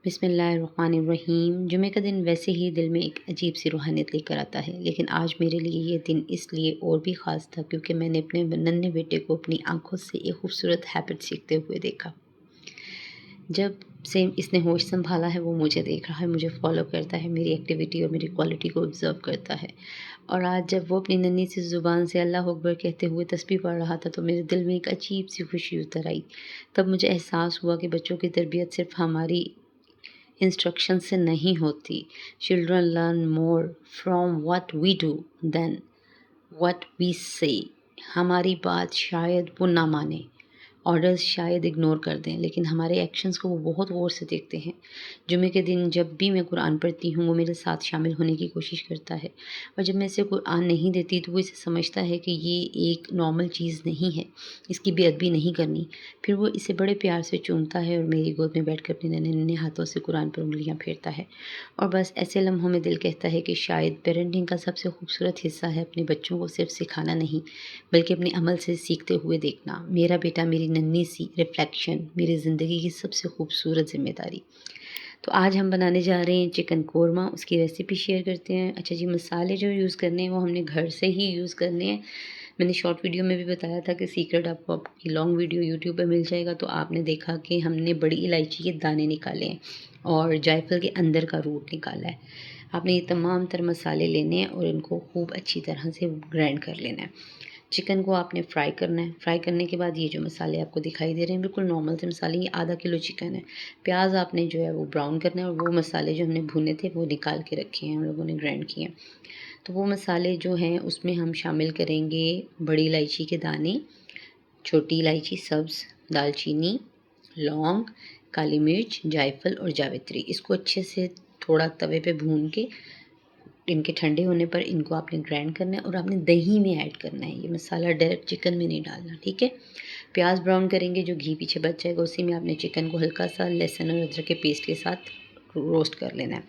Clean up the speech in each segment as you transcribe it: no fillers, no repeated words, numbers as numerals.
बिस्मिल्लाहिर्रहमानिर्रहीम। जुमे का दिन वैसे ही दिल में एक अजीब सी रूहानियत लेकर आता है, लेकिन आज मेरे लिए ये दिन इसलिए और भी ख़ास था क्योंकि मैंने अपने नन्हे बेटे को अपनी आंखों से एक खूबसूरत हैबिट सीखते हुए देखा। जब से इसने होश संभाला है वो मुझे देख रहा है, मुझे फॉलो करता है, मेरी एक्टिविटी और मेरी क्वालिटी को ऑब्ज़र्व करता है। और आज जब वो अपनी नन्ही सी ज़ुबान से अल्लाह अकबर कहते हुए तस्बीह पढ़ रहा था तो मेरे दिल में एक अजीब सी खुशी उतर आई। तब मुझे एहसास हुआ कि बच्चों की तरबियत सिर्फ़ हमारी इंस्ट्रक्शन से नहीं होती। Children learn more from what we do than what we say. हमारी बात शायद वो ना माने, ऑर्डर्स शायद इग्नोर कर दें, लेकिन हमारे एक्शंस को वो बहुत गौर से देखते हैं। जुमे के दिन जब भी मैं कुरान पढ़ती हूँ वो मेरे साथ शामिल होने की कोशिश करता है, और जब मैं इसे कुरान नहीं देती तो वो इसे समझता है कि ये एक नॉर्मल चीज़ नहीं है, इसकी बेअदबी नहीं करनी। फिर वो इसे बड़े प्यार से चूमता है और मेरी गोद में बैठ कर अपने नन्हे नन्हे हाथों से कुरान पर उंगलियाँ फेरता है। और बस ऐसे लम्हों में दिल कहता है कि शायद पेरेंटिंग का सबसे खूबसूरत हिस्सा है अपने बच्चों को सिर्फ सिखाना नहीं, बल्कि अपने अमल से सीखते हुए देखना। मेरा बेटा मेरी नन्ही सी रिफ्लेक्शन, मेरी ज़िंदगी की सबसे खूबसूरत ज़िम्मेदारी। तो आज हम बनाने जा रहे हैं चिकन कोरमा, उसकी रेसिपी शेयर करते हैं। अच्छा जी, मसाले जो यूज़ करने हैं वो हमने घर से ही यूज़ करने हैं। मैंने शॉर्ट वीडियो में भी बताया था कि सीक्रेट आपको आपकी लॉन्ग वीडियो यूट्यूब पे मिल जाएगा। तो आपने देखा कि हमने बड़ी इलायची के दाने निकाले हैं और जायफल के अंदर का रूट निकाला है। आपने ये तमाम तर मसाले लेने हैं और इनको खूब अच्छी तरह से ग्राइंड कर लेना है। चिकन को आपने फ्राई करना है। फ्राई करने के बाद ये जो मसाले आपको दिखाई दे रहे हैं बिल्कुल नॉर्मल से मसाले, ये आधा किलो चिकन है। प्याज आपने जो है वो ब्राउन करना है, और वो मसाले जो हमने भुने थे वो निकाल के रखे हैं, हम लोगों ने ग्राइंड किए हैं। तो वो मसाले जो हैं उसमें हम शामिल करेंगे बड़ी इलायची के दाने, छोटी इलायची, सब्ज़, दालचीनी, लौंग, काली मिर्च, जायफल और जावित्री। इसको अच्छे से थोड़ा तवे पे भून के इनके ठंडे होने पर इनको आपने ग्राइंड करना है और आपने दही में ऐड करना है। ये मसाला डायरेक्ट चिकन में नहीं डालना, ठीक है। प्याज ब्राउन करेंगे, जो घी पीछे बच जाएगा उसी में आपने चिकन को हल्का सा लहसुन और अदरक के पेस्ट के साथ रोस्ट कर लेना है।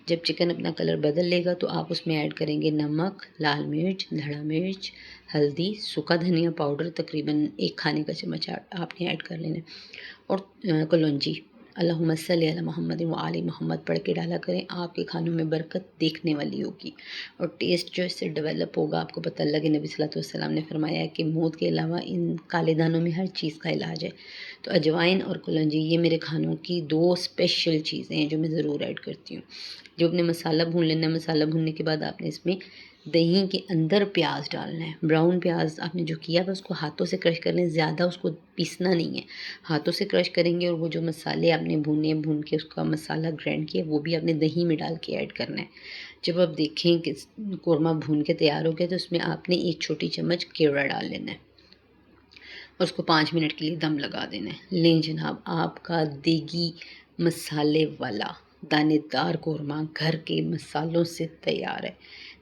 जब चिकन अपना कलर बदल लेगा तो आप उसमें ऐड करेंगे नमक, लाल मिर्च, धड़ा मिर्च, हल्दी, सूखा धनिया पाउडर तकरीबन 1 खाने का चम्मच आपने ऐड कर लेना है, और कलौंजी। अल्लाहुम्मा सल्ली अला मुहम्मद व आले मोहम्मद पढ़ के डाला करें, आपके खानों में बरकत देखने वाली होगी और टेस्ट जो इससे डेवलप होगा। आपको पता लगे नबी सल्लल्लाहु अलैहि वसल्लम ने फरमाया है कि मौत के अलावा इन काले दानों में हर चीज़ का इलाज है। तो अजवाइन और कलौंजी ये मेरे खानों की 2 स्पेशल चीज़ें हैं जो मैं ज़रूर ऐड करती हूँ। जो अपने मसाला भून लेना है, मसाला भूनने के बाद आपने इसमें दही के अंदर प्याज डालना है। ब्राउन प्याज आपने जो किया था उसको हाथों से क्रश कर लें, ज़्यादा उसको पीसना नहीं है, हाथों से क्रश करेंगे। और वो जो मसाले आपने भूने, भून के उसका मसाला ग्राइंड किया वो भी आपने दही में डाल के ऐड करना है। जब आप देखें कि कोरमा भून के तैयार हो गया तो उसमें आपने 1 छोटी चम्मच केवड़ा डाल लेना है और उसको 5 मिनट के लिए दम लगा देना है। लें जनाब, आपका देगी मसाले वाला दानेदार कोरमा घर के मसालों से तैयार है।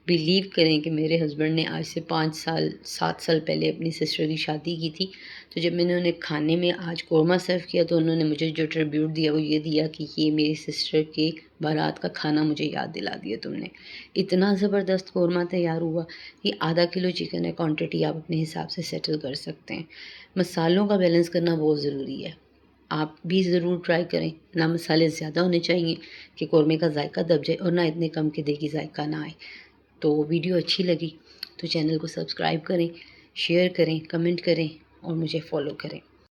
बिलीव करें कि मेरे हस्बैंड ने आज से 7 साल पहले अपनी सिस्टर की शादी की थी। तो जब मैंने उन्हें खाने में आज कोरमा सर्व किया तो उन्होंने मुझे जो ट्रिब्यूट दिया वो ये दिया कि ये मेरी सिस्टर के बारात का खाना मुझे याद दिला दिया तुमने। इतना ज़बरदस्त कोरमा तैयार हुआ। ये आधा किलो चिकन है, क्वांटिटी आप अपने हिसाब से सेटल कर सकते हैं। मसालों का बैलेंस करना बहुत ज़रूरी है, आप भी ज़रूर ट्राई करें। ना मसाले ज़्यादा होने चाहिए कि कौरमे का जायका दब जाए, और ना इतने कम कि देगी जायका ना आए। तो वीडियो अच्छी लगी तो चैनल को सब्सक्राइब करें, शेयर करें, कमेंट करें और मुझे फॉलो करें।